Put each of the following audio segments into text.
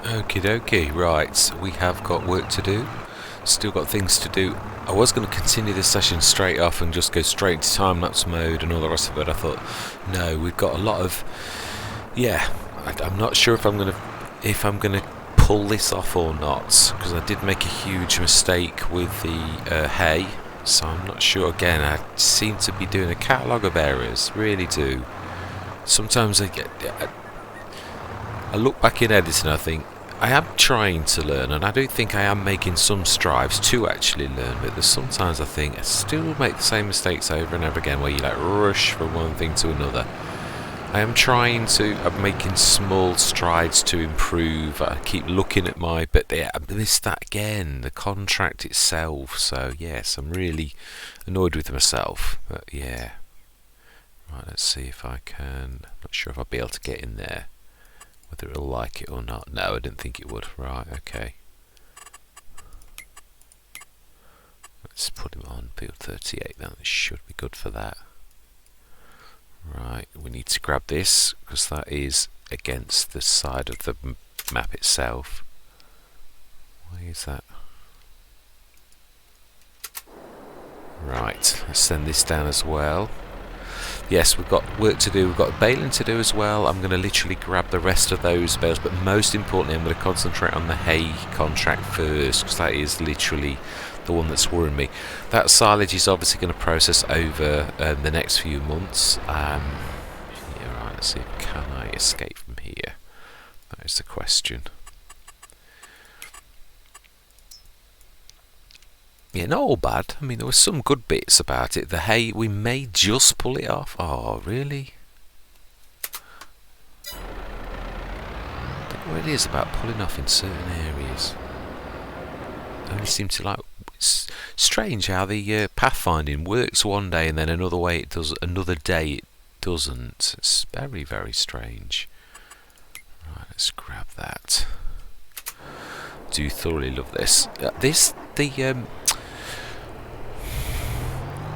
Okie dokie, right, so we have got work to do, still got things to do. I was going to continue this session straight off and just go straight to time-lapse mode and all the rest of it. I thought, no, we've got a lot of, I'm not sure if I'm going to pull this off or not, because I did make a huge mistake with the hay, so I'm not sure. Again, I seem to be doing a catalogue of errors, really do. Sometimes I look back in editing, I think, I am trying to learn, and I do think I am making some strides to actually learn, but there's sometimes I think I still make the same mistakes over and over again, where you like rush from one thing to another. I'm making small strides to improve. I keep looking at but I missed that again, the contract itself, so yes, I'm really annoyed with myself, but yeah. Right, let's see if I can, not sure if I'll be able to get in there. Whether it'll like it or not. No, I didn't think it would. Right, okay. Let's put him on build 38 then. It should be good for that. Right, we need to grab this because that is against the side of the map itself. Why is that? Right, let's send this down as well. Yes, we've got work to do, we've got baling to do as well. I'm going to literally grab the rest of those bales, but most importantly I'm going to concentrate on the hay contract first, because that is literally the one that's worrying me. That silage is obviously going to process over the next few months. Yeah, right, let's see, can I escape from here? That is the question. Yeah, not all bad. I mean, there were some good bits about it. The hay, we may just pull it off. Oh, really? I don't know what it is about pulling off in certain areas. I only seem to like... It's strange how the pathfinding works one day and then another day it doesn't. It's very, very strange. Right, let's grab that. Do thoroughly love this.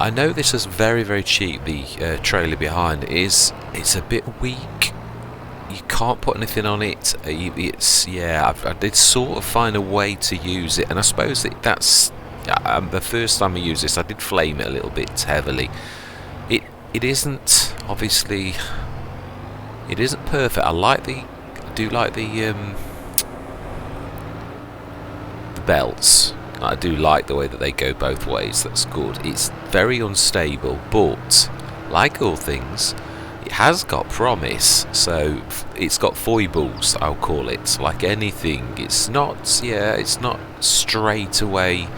I know this is very, very cheap. The trailer behind it's a bit weak. You can't put anything on it. I did sort of find a way to use it, and I suppose that's the first time I used this. I did flame it a little bit heavily. It isn't obviously. It isn't perfect. I do like the belts. I do like the way that they go both ways. That's good. It's very unstable, but like all things, it has got promise. So it's got foibles, I'll call it. Like anything, it's not straight away.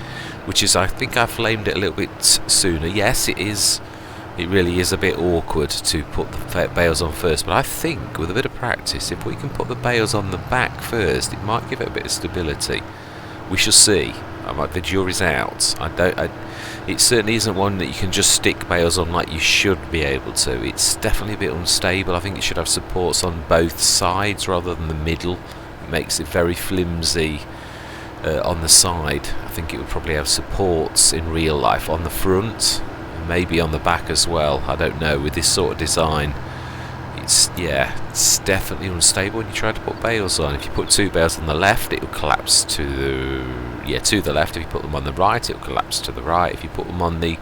Which is, I think I flamed it a little bit sooner. Yes, it is. It really is a bit awkward to put the bales on first, but I think with a bit of practice, if we can put the bales on the back first, it might give it a bit of stability. We shall see. The jury's out. It certainly isn't one that you can just stick bales on like you should be able to. It's definitely a bit unstable. I think it should have supports on both sides rather than the middle. It makes it very flimsy on the side. I think it would probably have supports in real life on the front, and maybe on the back as well. I don't know. With this sort of design, it's definitely unstable when you try to put bales on. If you put two bales on the left, it will collapse to the left. If you put them on the right, it will collapse to the right. If you put them on the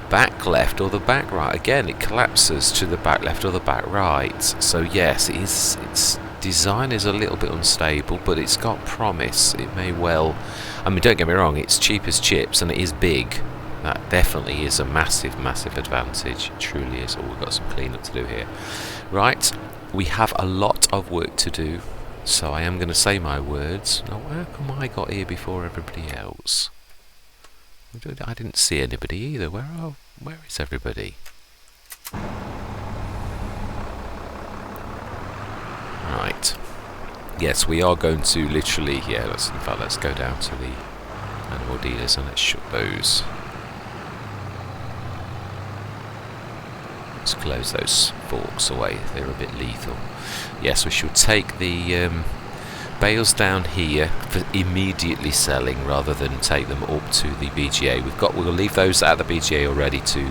back left or the back right, again it collapses to the back left or the back right. So yes, its design is a little bit unstable, but it's got promise. It may well, I mean, don't get me wrong, it's cheap as chips and it is big. That definitely is a massive, massive advantage. It truly is. Oh, we've got some cleanup to do here. Right, we have a lot of work to do, so I am going to say my words. Now, how come I got here before everybody else? I didn't see anybody either. Where is everybody? Right. Yes, we are going to literally. Yeah, let's go down to the animal dealers and let's shut those. Let's close those forks away. They're a bit lethal. Yes, we should take the bales down here for immediately selling rather than take them up to the BGA. We'll leave those at the BGA already to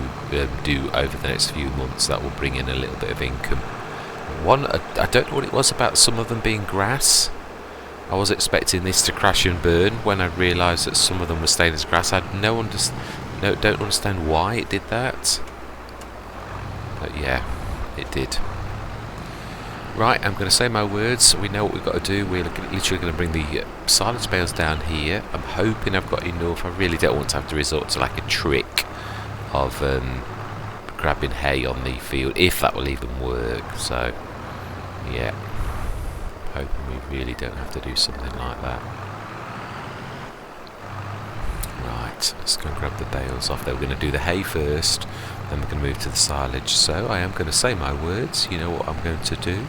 do over the next few months. That will bring in a little bit of income. I don't know what it was about some of them being grass. I was expecting this to crash and burn when I realised that some of them were stainless grass. I had don't understand why it did that. But yeah, it did. Right, I'm going to say my words. We know what we've got to do. We're literally going to bring the silage bales down here. I'm hoping I've got enough. I really don't want to have to resort to like a trick of grabbing hay on the field, if that will even work. So yeah, hoping we really don't have to do something like that. Right, let's go and grab the bales off there. We're going to do the hay first, then we're going to move to the silage. So I am going to say my words. You know what I'm going to do.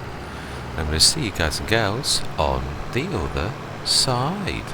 I'm going to see you guys and gals on the other side.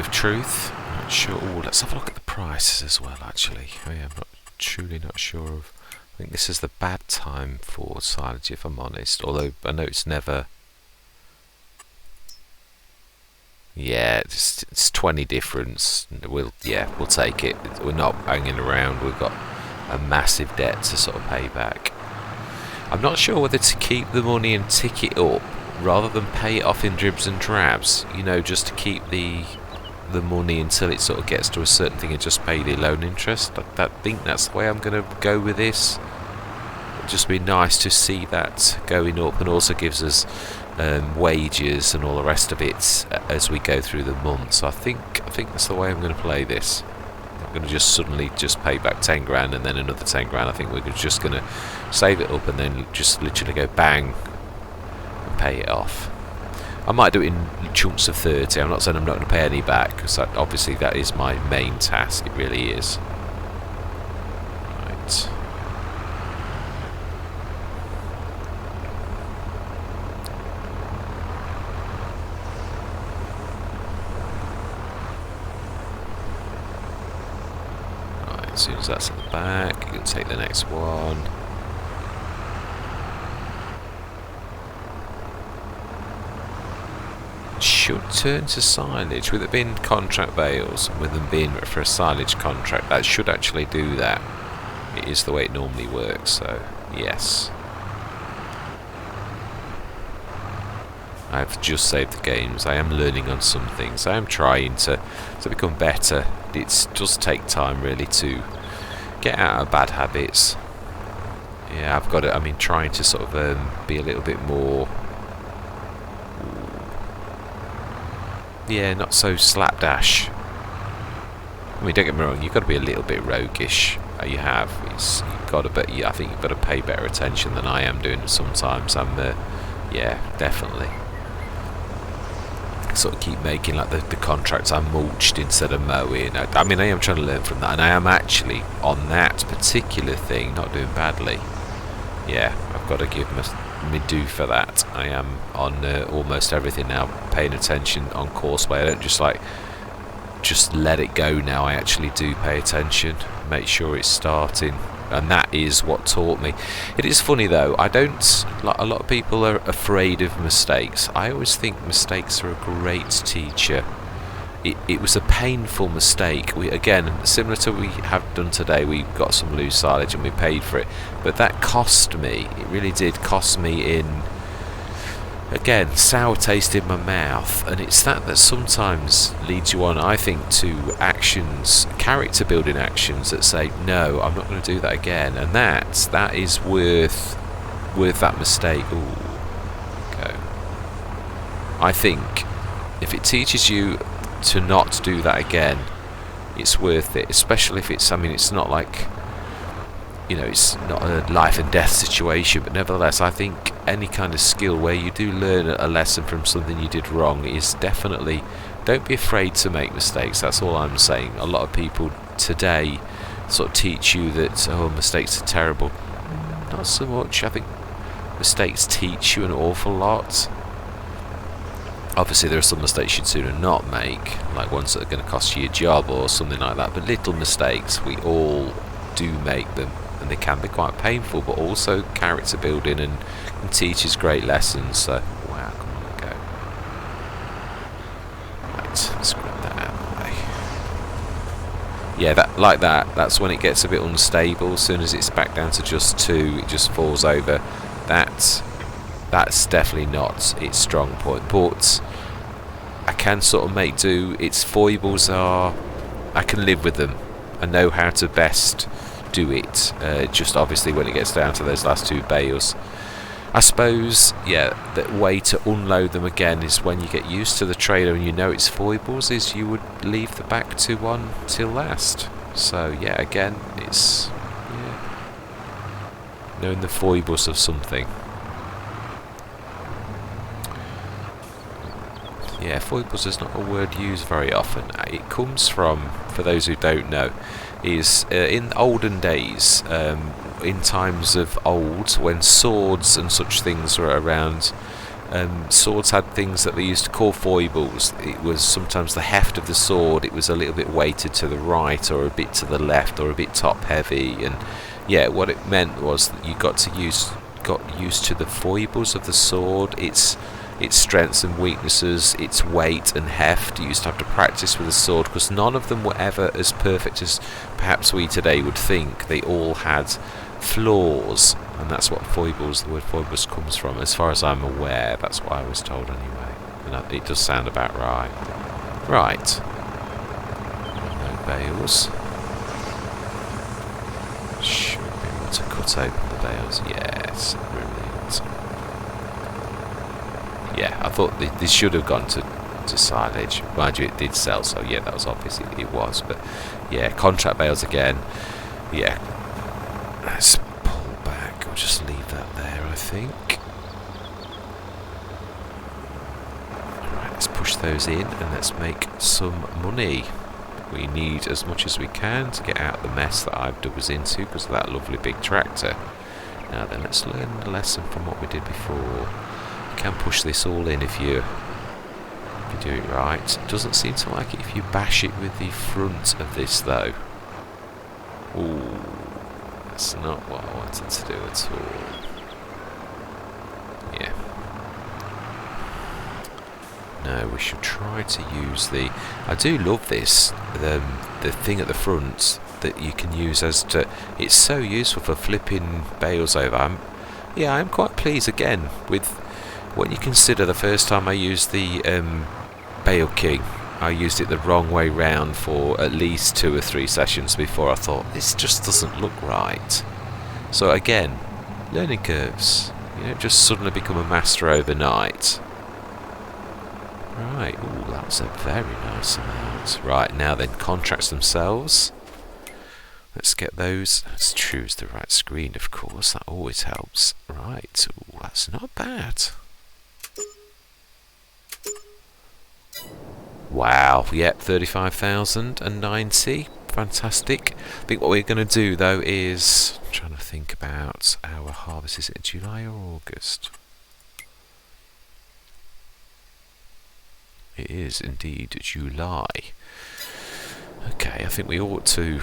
of truth. I'm not sure. Oh, let's have a look at the prices as well, actually. I'm truly not sure of. I think this is the bad time for silage, if I'm honest. Although I know it's never. Yeah, it's 20 difference. We'll take it. We're not hanging around. We've got a massive debt to sort of pay back. I'm not sure whether to keep the money and tick it up rather than pay it off in dribs and drabs. You know, just to keep the money until it sort of gets to a certain thing and just pay the loan interest. I think that's the way I'm going to go with this. It'd just be nice to see that going up, and also gives us wages and all the rest of it as we go through the month. So I think that's the way I'm going to play this. I'm going to just suddenly just pay back 10 grand and then another 10 grand. I think we're just going to save it up and then just literally go bang and pay it off. I might do it in chunks of 30. I'm not saying I'm not going to pay any back, because obviously that is my main task. It really is. Right. As soon as that's at the back, you can take the next one. Should turn to silage. With it being contract bales, with them being for a silage contract, that should actually do that. It is the way it normally works, so yes. I've just saved the games. I am learning on some things. I am trying to become better. It does take time really to get out of bad habits. Yeah, I've got it. I mean, trying to sort of be a little bit more, yeah, not so slapdash. I mean, don't get me wrong, you've got to be a little bit roguish. You've got to, but yeah, I think you've got to pay better attention than I am doing sometimes. Yeah, definitely. Sort of keep making like the contracts I mulched instead of mowing. I mean, I am trying to learn from that, and I am actually on that particular thing not doing badly. Yeah, I've got to give me due for that. I am on almost everything now, paying attention on courseplay. I don't just let it go now. I actually do pay attention, make sure it's starting, and that is what taught me. It is funny though, a lot of people are afraid of mistakes. I always think mistakes are a great teacher. It was a painful mistake. Again, similar to what we have done today, we got some loose silage and we paid for it, but that cost me. It really did cost me in, again, sour taste in my mouth. And it's that sometimes leads you on, I think, to actions, character building actions that say, no, I'm not going to do that again. And that is worth that mistake. Ooh, okay. I think if it teaches you to not do that again, it's worth it, especially if it's, I mean, it's not like, you know, it's not a life and death situation, but nevertheless, I think any kind of skill where you do learn a lesson from something you did wrong is definitely, don't be afraid to make mistakes. That's all I'm saying. A lot of people today sort of teach you that, oh, mistakes are terrible. Not so much. I think mistakes teach you an awful lot. Obviously there are some mistakes you'd sooner not make, like ones that are going to cost you your job or something like that, but little mistakes, we all do make them, and they can be quite painful, but also character building and teaches great lessons. So wow, come on, go. Right, let's grab that out of the way. Yeah, that's when it gets a bit unstable. As soon as it's back down to just 2, it just falls over. That's definitely not its strong point, but I can sort of make do. Its foibles are, I can live with them. I know how to best do it. Just obviously when it gets down to those last 2 bales, I suppose, yeah, the way to unload them again is when you get used to the trailer and you know its foibles, is you would leave the back 2 on till last. So yeah, again, it's knowing the foibles of something. Yeah, foibles is not a word used very often. It comes from, for those who don't know, is in olden days, in times of old, when swords and such things were around, Swords had things that they used to call foibles. It was sometimes the heft of the sword, it was a little bit weighted to the right or a bit to the left or a bit top heavy, and yeah, what it meant was that you got used to the foibles of the sword, its strengths and weaknesses, its weight and heft. You used to have to practice with the sword because none of them were ever as perfect as perhaps we today would think. They all had flaws, and that's what the word foibles comes from. As far as I'm aware, that's what I was told anyway, and it does sound about right. Right. No bales. Should be able to cut open the bales. Yes, brilliant. Yeah, I thought this should have gone to silage. Mind you, it did sell, so yeah, that was obvious it was. But yeah, contract bales again. Yeah, let's pull back. I'll just leave that there, I think. Alright, let's push those in and let's make some money. We need as much as we can to get out of the mess that I've dug us into because of that lovely big tractor. Now then, let's learn the lesson from what we did before. You can push this all in if you do it right. It doesn't seem to like it if you bash it with the front of this though. Ooh, that's not what I wanted to do at all. Yeah. No, we should try to use I do love this, the thing at the front that you can use it's so useful for flipping bales over. I'm quite pleased again with when you consider the first time I used the Bale King, I used it the wrong way round for at least 2 or 3 sessions before I thought, this just doesn't look right. So again, learning curves. You don't just suddenly become a master overnight. Right, ooh, that was a very nice amount. Right, now then, contracts themselves. Let's get those. Let's choose the right screen, of course. That always helps. Right, ooh, that's not bad. Wow, yep, 35,090. Fantastic. I think what we're going to do, though, is... I'm trying to think about our harvest. Is it July or August? It is indeed July. Okay, I think we ought to...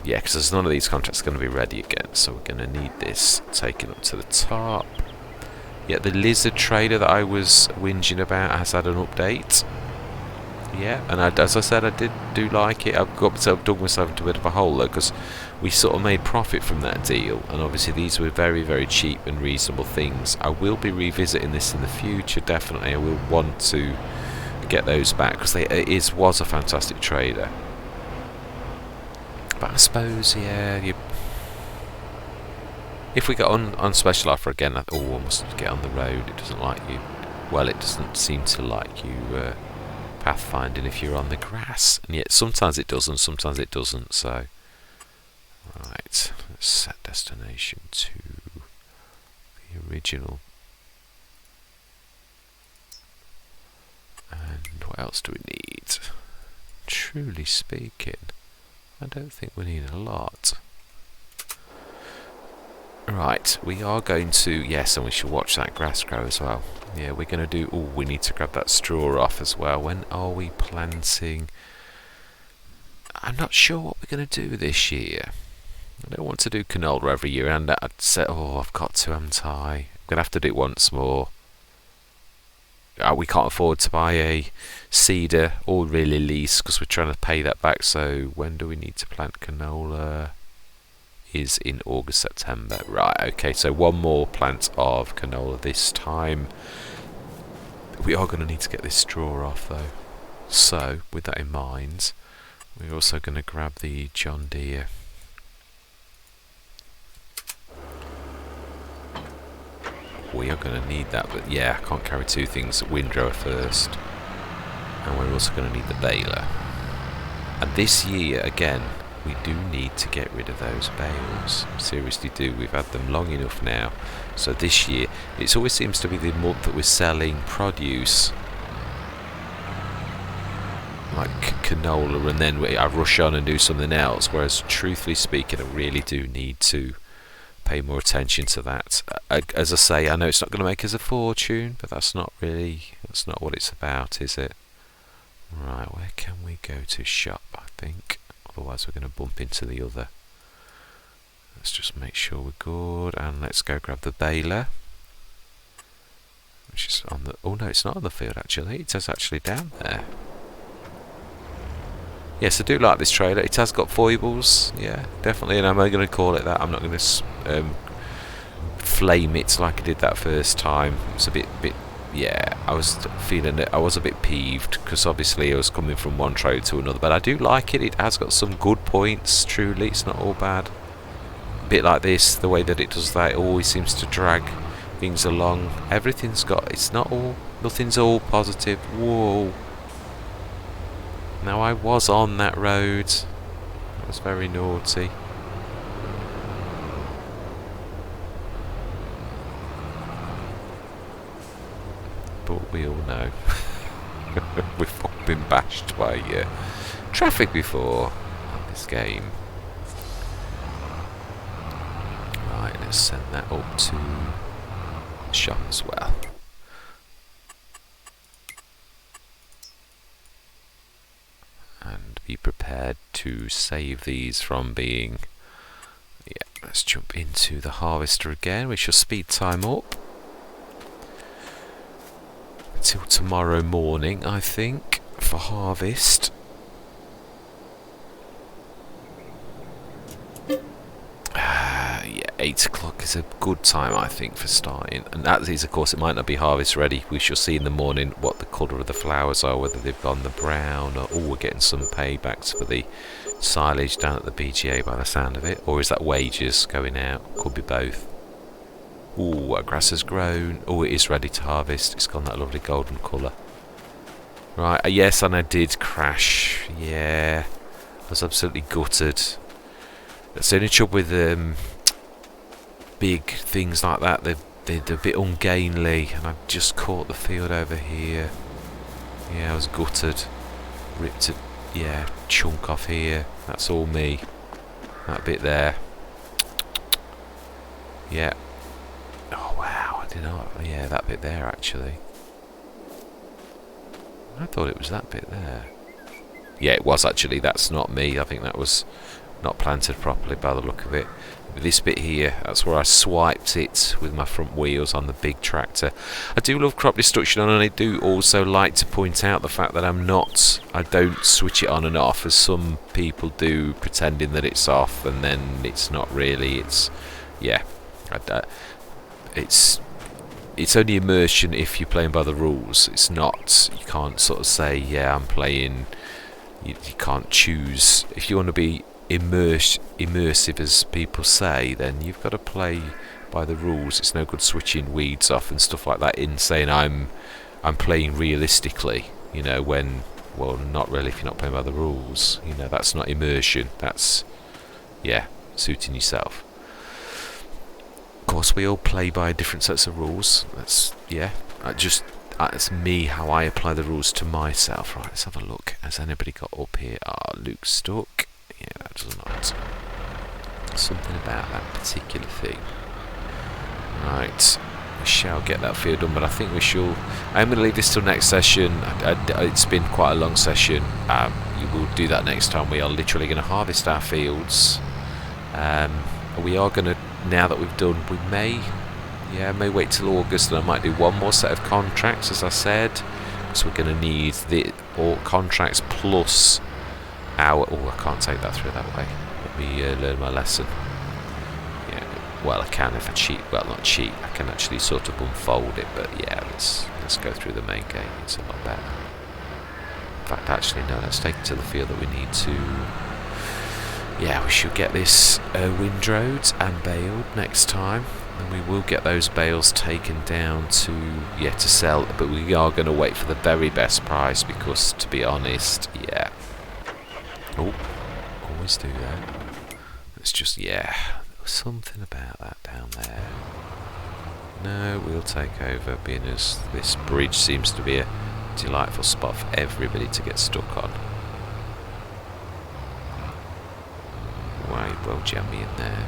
Yeah, because none of these contracts are going to be ready again, so we're going to need this taken up to the top. Yeah, the lizard trader that I was whinging about has had an update. Yeah, and as I said, I do like it. I've dug myself into a bit of a hole though, because we sort of made profit from that deal, and obviously these were very, very cheap and reasonable things. I will be revisiting this in the future, definitely. I will want to get those back, because it was a fantastic trader. But I suppose, yeah, if we get on special offer again, I must get on the road. It doesn't like you. Well, it doesn't seem to like you pathfinding if you're on the grass, and yet sometimes it does and sometimes it doesn't. So, right, let's set destination to the original. And what else do we need? Truly speaking, I don't think we need a lot. Right, we are going to, yes, and we should watch that grass grow as well. Yeah, we're going to do, we need to grab that straw off as well. When are we planting? I'm not sure what we're going to do this year. I don't want to do canola every year, and I'd say, I've got to, haven't I? I'm going to have to do it once more. We can't afford to buy a cedar or really lease because we're trying to pay that back. So when do we need to plant canola? Is in August, September. Right, okay, so one more plant of canola this time. We are going to need to get this straw off though. So with that in mind, we're also going to grab the John Deere. We are going to need that, but yeah, I can't carry 2 things. Windrower first, and we're also going to need the baler. And this year, again, we do need to get rid of those bales. Seriously do. We've had them long enough now. So this year, it always seems to be the month that we're selling produce, like canola, and then I rush on and do something else. Whereas, truthfully speaking, I really do need to pay more attention to that. As I say, I know it's not going to make us a fortune, but that's not what it's about, is it? Right, where can we go to shop, I think? Otherwise we're going to bump into the other. Let's just make sure we're good, and let's go grab the baler. Which is on the... Oh no, it's not on the field actually, it says actually down there. Yes, I do like this trailer. It has got foibles, yeah, definitely, and I'm only going to call it that. I'm not going to flame it like I did that first time. It's a bit, yeah, I was feeling it. I was a bit peeved because obviously I was coming from one trailer to another, but I do like it. It has got some good points, truly. It's not all bad. A bit like this, the way that it does that, it always seems to drag things along. Everything's got, nothing's all positive. Whoa. Now I was on that road. That was very naughty. But we all know we've all been bashed by traffic before on this game. Right, let's send that up to the shop as well. And be prepared to save these from being... Yeah, let's jump into the harvester again. We shall speed time up until tomorrow morning, I think, for harvest. Yeah, 8 o'clock is a good time, I think, for starting. And that is, of course, it might not be harvest ready. We shall see in the morning what the colour of the flowers are, whether they've gone the brown, or we're getting some paybacks for the silage down at the BGA by the sound of it. Or is that wages going out? Could be both. Ooh, our grass has grown. Oh, it is ready to harvest. It's gone that lovely golden colour. Right, yes, and I did crash. Yeah, I was absolutely gutted. That's the only trouble with big things like that. They're a bit ungainly, and I've just caught the field over here. Yeah, I was gutted. Ripped a chunk off here. That's all me. That bit there. Yeah. Oh wow, I didn't know. Yeah, that bit there actually. I thought it was that bit there. Yeah, it was actually. That's not me. I think that was not planted properly by the look of it. But this bit here, that's where I swiped it with my front wheels on the big tractor. I do love crop destruction, and I do also like to point out the fact that I don't switch it on and off as some people do, pretending that it's off and then it's not really. It's, yeah, it's only immersion if you're playing by the rules. It's not, you can't sort of say, yeah, I'm playing, you can't choose. If you want to be immersive, as people say, then you've got to play by the rules. It's no good switching weeds off and stuff like that in saying I'm playing realistically, you know, when, well, not really if you're not playing by the rules. You know, that's not immersion. That's, yeah, suiting yourself. Of course, we all play by different sets of rules. That's, yeah, that's me, how I apply the rules to myself. Right, let's have a look. Has anybody got up here? Luke's stuck. Yeah, that does not. Something about that particular thing. Right, we shall get that field done, but I think we shall. I'm going to leave this till next session. It's been quite a long session. You will do that next time. We are literally going to harvest our fields. We are going to, now that we've done, we may wait till August, and I might do one more set of contracts, as I said. So we're going to need all contracts plus our... Oh, I can't take that through that way. Let me learn my lesson. Yeah, well, I can if I cheat. Well, not cheat. I can actually sort of unfold it, but yeah, let's go through the main game. It's a lot better. In fact, actually, no, let's take it to the field that we need to... Yeah, we should get this windrowed and baled next time, and we will get those bales taken down to sell, but we are going to wait for the very best price because, to be honest, yeah. Oh, always do that. It's just, yeah, there was something about that down there. No, we'll take over, being as this bridge seems to be a delightful spot for everybody to get stuck on. Right, well jammy in there.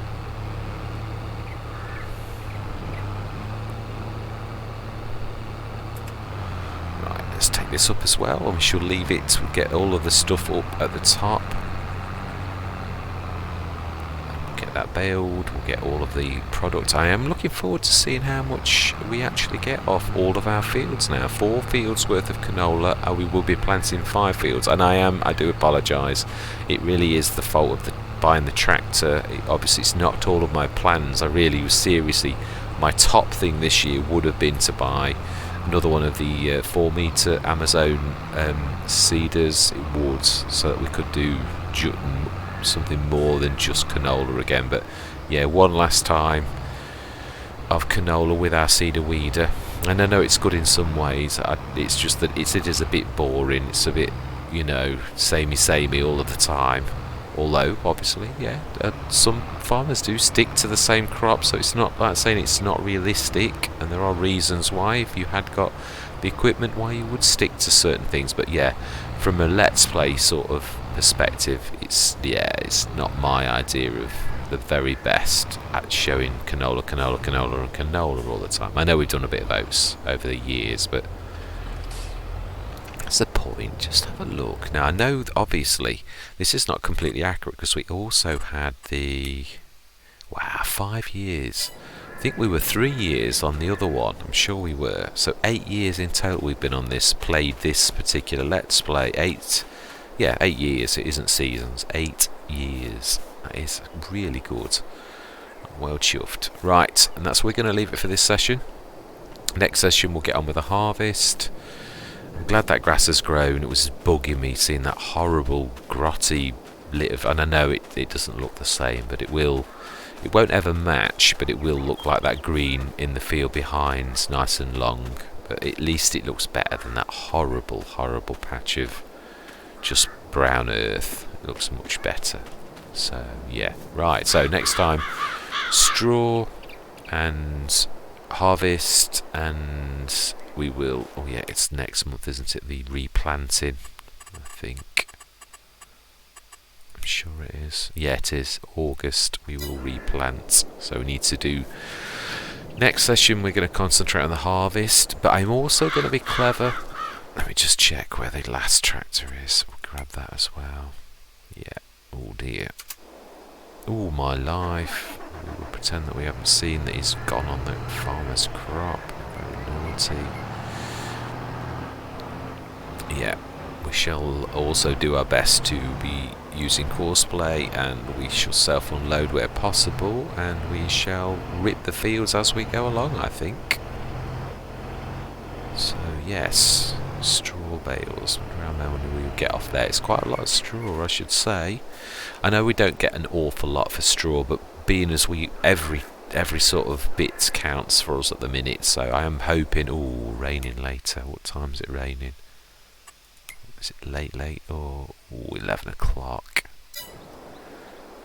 this up as well, and we shall leave it to get all of the stuff up at the top. Get that baled, we'll get all of the product. I am looking forward to seeing how much we actually get off all of our fields now. 4 fields worth of canola, and we will be planting 5 fields. And I do apologise, it really is the fault of buying the tractor. Obviously it's knocked all of my plans. I really was seriously, my top thing this year would have been to buy another one of the 4 metre Amazon seeders. It would, so that we could do something more than just canola again. But yeah, one last time of canola with our seeder weeder, and I know it's good in some ways. It's just that it is a bit boring. It's a bit, you know, samey all of the time. Although obviously, yeah, some farmers do stick to the same crop, so it's not like saying it's not realistic, and there are reasons why, if you had got the equipment, why you would stick to certain things. But yeah, from a let's play sort of perspective, it's not my idea of the very best at showing canola all the time. I know we've done a bit of oats over the years, but that's the point. Just have a look. Now I know obviously this is not completely accurate, because we also had the 5 years. I think we were 3 years on the other one. I'm sure we were. So 8 years in total we've been on this, played this particular let's play. 8 years. It isn't seasons. 8 years. That is really good. I'm well chuffed. Right, and that's where we're going to leave it for this session. Next session we'll get on with the harvest. I'm glad that grass has grown. It was bugging me seeing that horrible grotty and I know it doesn't look the same, but it won't ever match, but it will look like that green in the field behind, nice and long. But at least it looks better than that horrible patch of just brown earth. It looks much better. So yeah, right, so next time straw and harvest, and we will, it's next month, isn't it, the replanting, I think. I'm sure it is. Yeah, it is August. We will replant. So we need to do, next session we're going to concentrate on the harvest, but I'm also going to be clever. Let me just check where the last tractor is. We'll grab that as well. Yeah. Oh dear. Oh my life. We will pretend that we haven't seen that he's gone on the farmer's crop. Very naughty. Yeah. We shall also do our best to be using courseplay, and we shall self-unload where possible, and we shall rip the fields as we go along, I think. So yes, straw bales. Around there when we get off there, it's quite a lot of straw, I should say. I know we don't get an awful lot for straw, but being as every sort of bit counts for us at the minute, so I am hoping. Oh, raining later. What time is it raining? Is it late or 11 o'clock?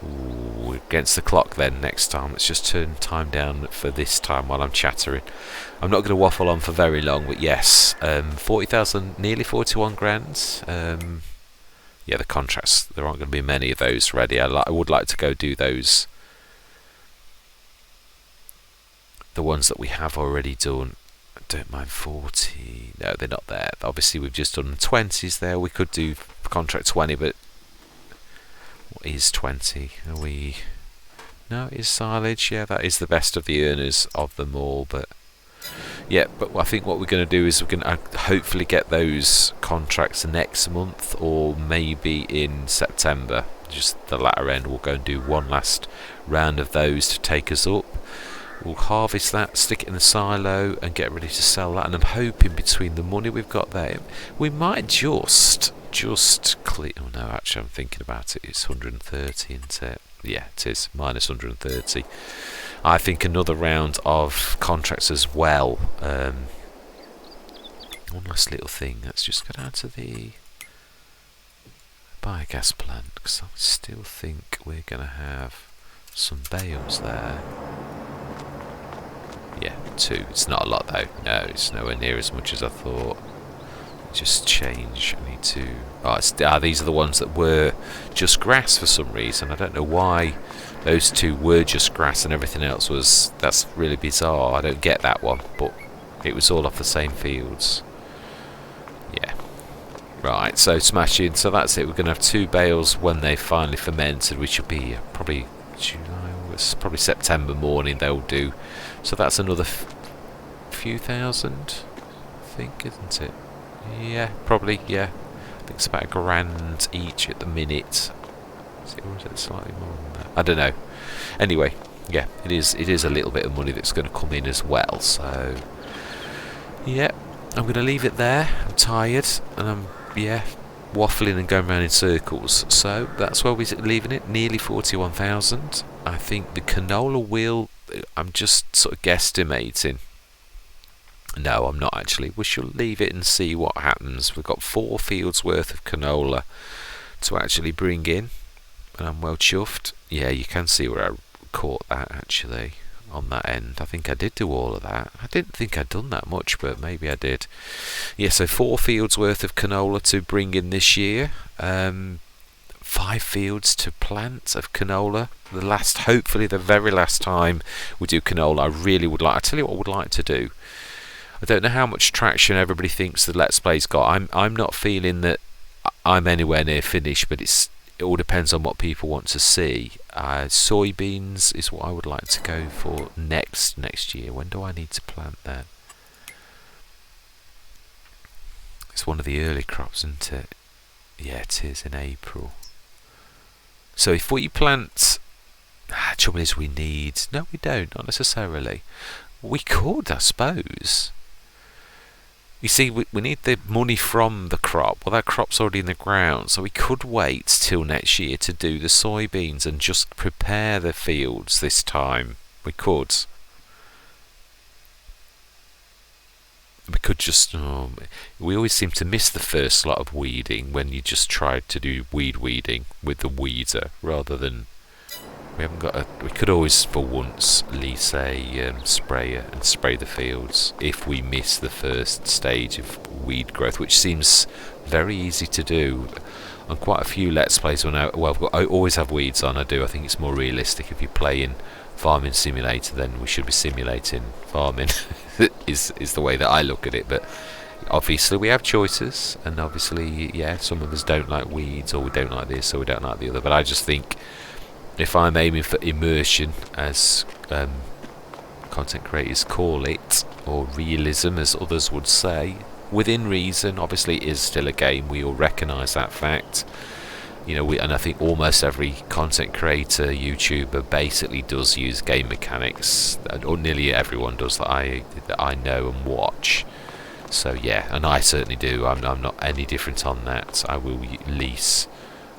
Ooh, against the clock then next time. Let's just turn time down for this time while I'm chattering. I'm not going to waffle on for very long, but yes, 40,000, nearly 41 grand. Yeah, the contracts, there aren't going to be many of those ready. I would like to go do those, the ones that we have already done. I don't mind 40. No, they're not there. Obviously, we've just done 20s there. We could do contract 20, but what is 20? Are we? No, it is silage. Yeah, that is the best of the earners of them all. But yeah, but I think what we're going to do is we're going to hopefully get those contracts next month, or maybe in September. Just the latter end. We'll go and do one last round of those to take us up. We'll harvest that, stick it in the silo, and get ready to sell that. And I'm hoping between the money we've got there, we might just clear. Oh no, actually, I'm thinking about it. It's 130, isn't it? Yeah, it is minus 130. I think another round of contracts as well. One last little thing. Let's just go down to the biogas plant, because I still think we're going to have some bales there. Yeah, 2. It's not a lot though. No, it's nowhere near as much as I thought. Just change. I need to. These are the ones that were just grass for some reason. I don't know why those 2 were just grass and everything else was. That's really bizarre. I don't get that one, but it was all off the same fields. Yeah. Right, so smashing. So that's it. We're going to have 2 bales when they finally fermented, which will be probably July, August, probably September morning they'll do. So that's another few thousand, I think, isn't it? Yeah, probably, yeah. I think it's about £1,000 each at the minute. Or is it slightly more than that? I don't know. Anyway, yeah, it is a little bit of money that's going to come in as well. So, yeah, I'm going to leave it there. I'm tired, and I'm, waffling and going around in circles. So that's where we're leaving it. Nearly 41,000. I think the canola wheel, I'm just sort of guesstimating. No, I'm not actually. We shall leave it and see what happens. We've got 4 fields worth of canola to actually bring in, and I'm well chuffed. Yeah, you can see where I caught that actually on that end. I think I did do all of that. I didn't think I'd done that much, but maybe I did. Yeah, so 4 fields worth of canola to bring in this year. 5 fields to plant of canola. Hopefully the very last time we do canola, I really would like. I tell you what I would like to do. I don't know how much traction everybody thinks the Let's Play's got. I'm not feeling that I'm anywhere near finished, but it all depends on what people want to see. Soybeans is what I would like to go for next year. When do I need to plant that? It's one of the early crops, isn't it? Yeah, it is, in April. So if we plant... trouble is we need... No, we don't, not necessarily. We could, I suppose. You see, we need the money from the crop. Well, that crop's already in the ground, so we could wait till next year to do the soybeans and just prepare the fields this time. We could. We could just... we always seem to miss the first lot of weeding when you just try to do weeding with the weeder rather than... We haven't got we could always, for once, lease a sprayer and spray the fields if we miss the first stage of weed growth, which seems very easy to do. On quite a few Let's Plays, I always have weeds on. I think it's more realistic. If you play in Farming Simulator, then we should be simulating farming. is the way that I look at it. But obviously we have choices, and obviously, some of us don't like weeds, or we don't like this, or we don't like the other. But I just think, if I'm aiming for immersion, as content creators call it, or realism as others would say, within reason, obviously it is still a game. We all recognise that fact. And I think almost every content creator, YouTuber, basically does use game mechanics, or nearly everyone does that I know and watch. So yeah, and I certainly do. I'm not any different on that. I will lease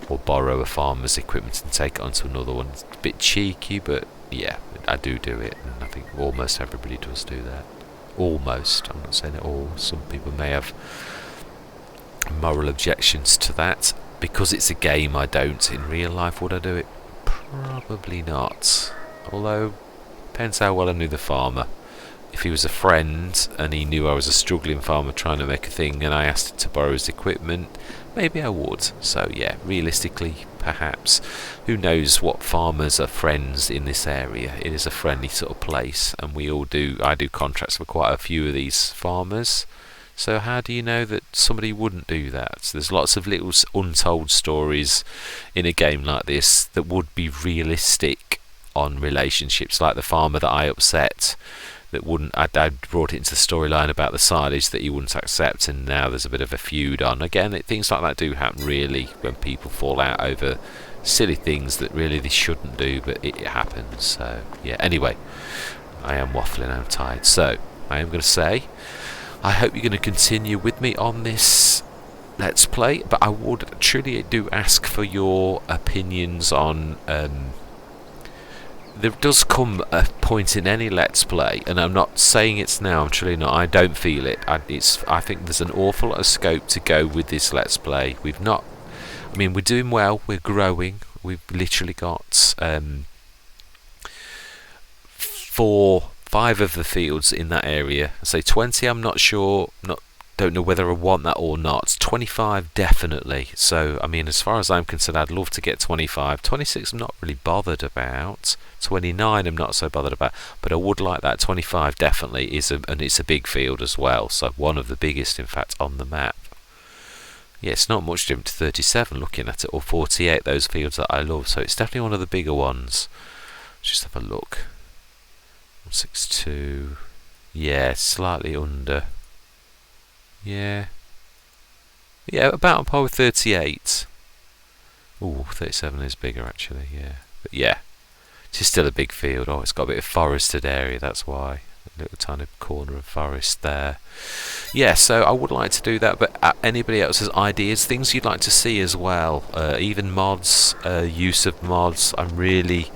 or borrow a farmer's equipment and take it onto another one. It's a bit cheeky, but yeah, I do it, and I think almost everybody does do that. Almost. I'm not saying it all. Some people may have moral objections to that. Because it's a game, I don't. In real life, would I do it? Probably not. Although, depends how well I knew the farmer. If he was a friend and he knew I was a struggling farmer trying to make a thing and I asked him to borrow his equipment, maybe I would. So yeah, realistically, perhaps. Who knows what farmers are friends in this area? It is a friendly sort of place, and we all do. I do contracts for quite a few of these farmers. So how do you know that somebody wouldn't do that? There's lots of little untold stories in a game like this that would be realistic on relationships, like the farmer that I upset. That wouldn't. I brought it into the storyline about the silage that he wouldn't accept, and now there's a bit of a feud on. Again, things like that do happen really when people fall out over silly things that really they shouldn't do, but it happens. So yeah. Anyway, I am waffling. I'm tired. So I am going to say, I hope you're going to continue with me on this Let's Play, but I would truly do ask for your opinions on. There does come a point in any Let's Play, and I'm not saying it's now, I'm truly not, I don't feel it. I think there's an awful lot of scope to go with this Let's Play. We're doing well, we're growing. We've literally got 5 of the fields in that area. So 20, I'm not sure, don't know whether I want that or not. 25 definitely. So as far as I'm concerned, I'd love to get 25. 26 I'm not really bothered about. 29 I'm not so bothered about, but I would like that. 25 definitely and it's a big field as well, so one of the biggest in fact on the map. Yeah, it's not much different to 37 looking at it, or 48, those fields that I love. So it's definitely one of the bigger ones. Let's just have a look. 162. Yeah, slightly under. Yeah. Yeah, about on par with 38. Ooh, 37 is bigger actually, yeah. But yeah, it's still a big field. Oh, it's got a bit of forested area, that's why. A little tiny corner of forest there. Yeah, so I would like to do that, but anybody else has ideas, things you'd like to see as well, even mods, use of mods. I really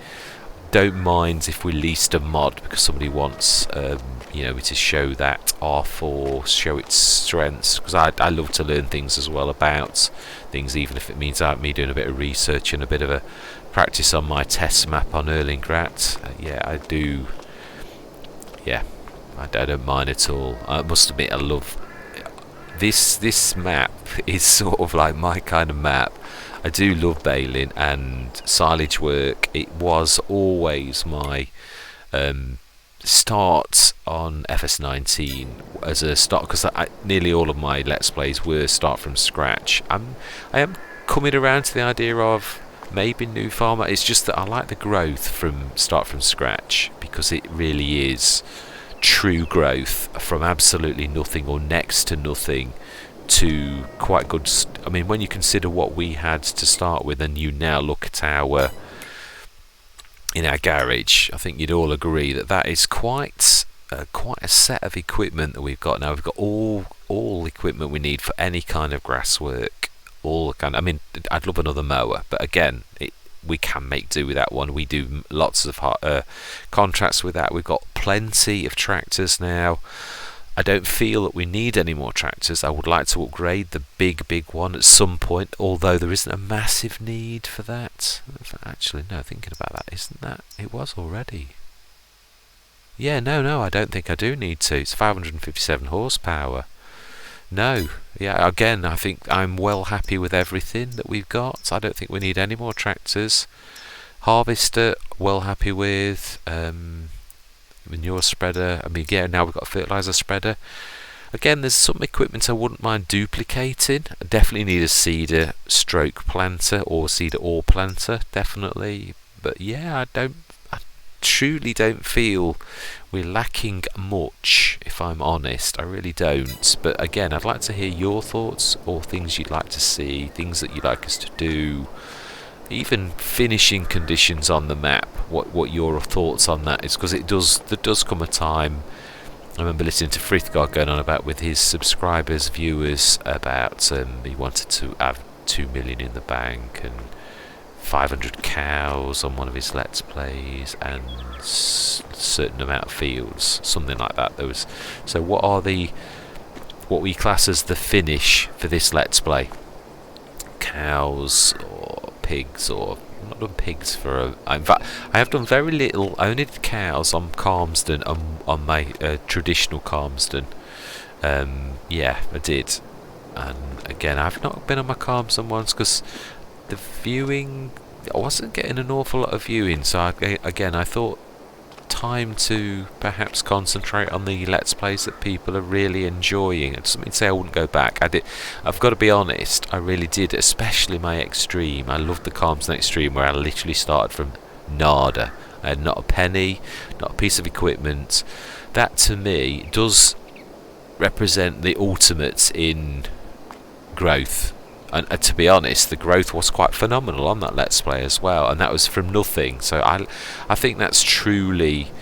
don't mind if we leased a mod because somebody wants me to show that off or show its strengths, because I love to learn things as well about things, even if it means me doing a bit of research and a bit of a practice on my test map on Erlingrat. Yeah, I do. Yeah, I don't mind at all. I must admit, I love this map. Is sort of like my kind of map. I do love baling and silage work. It was always my start on FS19 as a start, because nearly all of my Let's Plays were start from scratch. I am coming around to the idea of maybe new farmer. It's just that I like the growth from start from scratch, because it really is true growth from absolutely nothing or next to nothing to quite good. I mean, when you consider what we had to start with, and you now look at our garage, I think you'd all agree that that is quite a set of equipment that we've got now. We've got all equipment we need for any kind of grass work. I mean, I'd love another mower, but again, we can make do with that one. We do lots of contracts with that. We've got plenty of tractors now. I don't feel that we need any more tractors. I would like to upgrade the big one at some point, although there isn't a massive need for that. Actually, no, thinking about that, isn't that? It was already. Yeah, no, I don't think I do need to. It's 557 horsepower. No, yeah, again, I think I'm well happy with everything that we've got. I don't think we need any more tractors. Harvester, well happy with. Manure spreader. I mean, yeah, now we've got a fertilizer spreader. Again, there's some equipment I wouldn't mind duplicating. I definitely need a seeder stroke planter or seeder ore planter, definitely. But yeah, I truly don't feel we're lacking much, if I'm honest. I really don't. But again, I'd like to hear your thoughts, or things you'd like to see, things that you'd like us to do. Even finishing conditions on the map, what your thoughts on that is, because there does come a time. I remember listening to Frithgar going on about with his subscribers, viewers, about he wanted to have 2 million in the bank and 500 cows on one of his Let's Plays and a certain amount of fields, something like that. So what we class as the finish for this Let's Play? Cows or pigs, or I've not done pigs in fact I have done very little. I only did cows on Calmsden, on my traditional Calmsden. Yeah, I did. And again, I've not been on my Calmsden once because the viewing, I wasn't getting an awful lot of viewing, so I thought time to perhaps concentrate on the Let's Plays that people are really enjoying. It doesn't mean to say I wouldn't go back. I've got to be honest, I really did, especially my Extreme. I loved the Calmsden Extreme, where I literally started from nada. I had not a penny, not a piece of equipment. That to me does represent the ultimate in growth. And to be honest, the growth was quite phenomenal on that Let's Play as well, and that was from nothing. So I think that's truly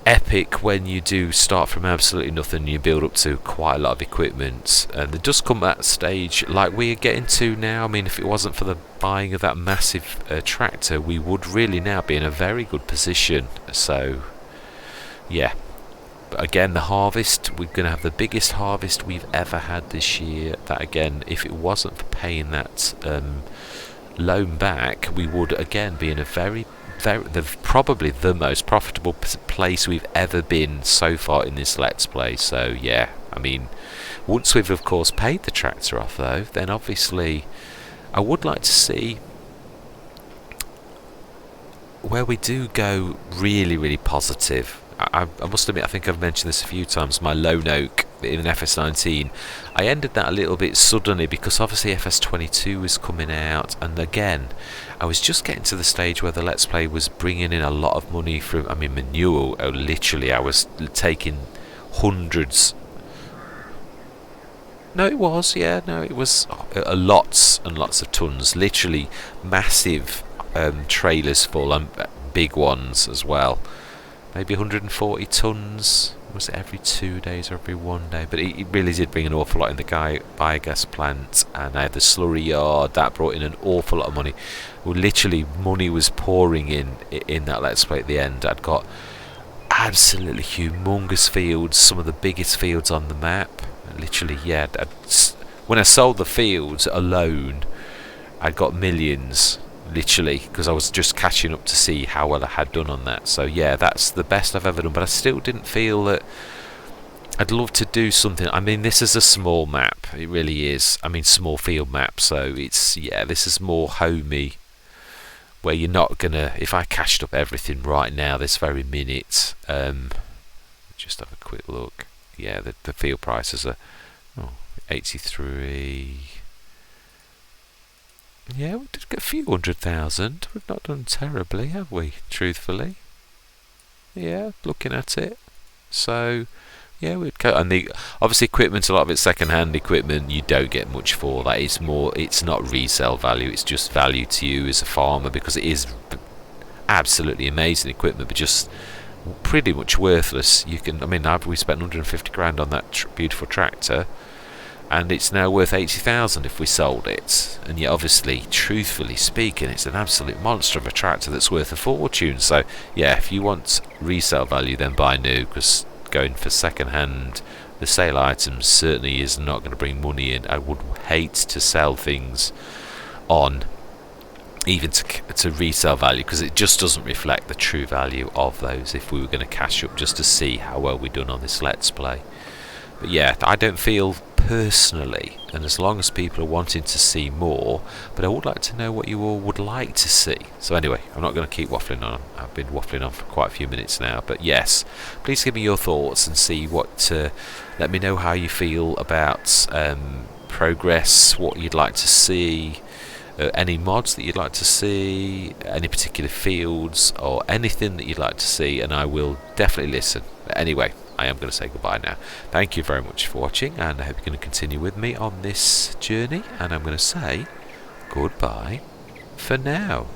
epic when you do start from absolutely nothing and you build up to quite a lot of equipment. And there does come that stage like we are getting to now. I mean, if it wasn't for the buying of that massive tractor, we would really now be in a very good position. So yeah. But again, the harvest, we're going to have the biggest harvest we've ever had this year. That again, if it wasn't for paying that loan back, we would again be in a probably the most profitable place we've ever been so far in this Let's Play. So yeah, I mean, once we've of course paid the tractor off though, then obviously I would like to see where we do go really, really positive. I must admit, I think I've mentioned this a few times, my Lone Oak in FS19, I ended that a little bit suddenly because obviously FS22 was coming out, and again I was just getting to the stage where the Let's Play was bringing in a lot of money from, I mean, manure. Literally I was taking hundreds. No, it was, yeah, no, it was lots and lots of tons, literally massive trailers full, and big ones as well, maybe 140 tons. Was it every 2 days or every 1 day? But it really did bring an awful lot in the biogas plant, and I had the slurry yard that brought in an awful lot of money. Well, literally money was pouring in that Let's Play at the end. I'd got absolutely humongous fields, some of the biggest fields on the map. Literally, yeah, when I sold the fields alone, I'd got millions, literally, because I was just catching up to see how well I had done on that. So yeah, that's the best I've ever done, but I still didn't feel that I'd love to do something. I mean, this is a small map, it really is. I mean, small field map, so it's, yeah, this is more homey, where you're not gonna, if I cashed up everything right now this very minute, just have a quick look. Yeah, the field prices are 83. Yeah, we did get a few 100,000. We've not done terribly, have we? Truthfully, yeah, looking at it. So, yeah, we'd go. And the obviously equipment, a lot of it's second-hand equipment. You don't get much for that. It's more. It's not resale value. It's just value to you as a farmer, because it is absolutely amazing equipment, but just pretty much worthless. You can, I mean, we spent 150 grand on that beautiful tractor, and it's now worth 80,000 if we sold it. And yet, obviously, truthfully speaking, it's an absolute monster of a tractor that's worth a fortune. So yeah, if you want resale value, then buy new, because going for second hand, the sale items certainly is not going to bring money in. I would hate to sell things on even to resale value, because it just doesn't reflect the true value of those if we were going to cash up just to see how well we've done on this Let's Play. But yeah, I don't feel personally, and as long as people are wanting to see more, but I would like to know what you all would like to see. So anyway, I'm not going to keep waffling on. I've been waffling on for quite a few minutes now, but yes, please give me your thoughts and see what, let me know how you feel about progress, what you'd like to see, any mods that you'd like to see, any particular fields, or anything that you'd like to see, and I will definitely listen. But anyway, I am going to say goodbye now. Thank you very much for watching, and I hope you're going to continue with me on this journey, and I'm going to say goodbye for now.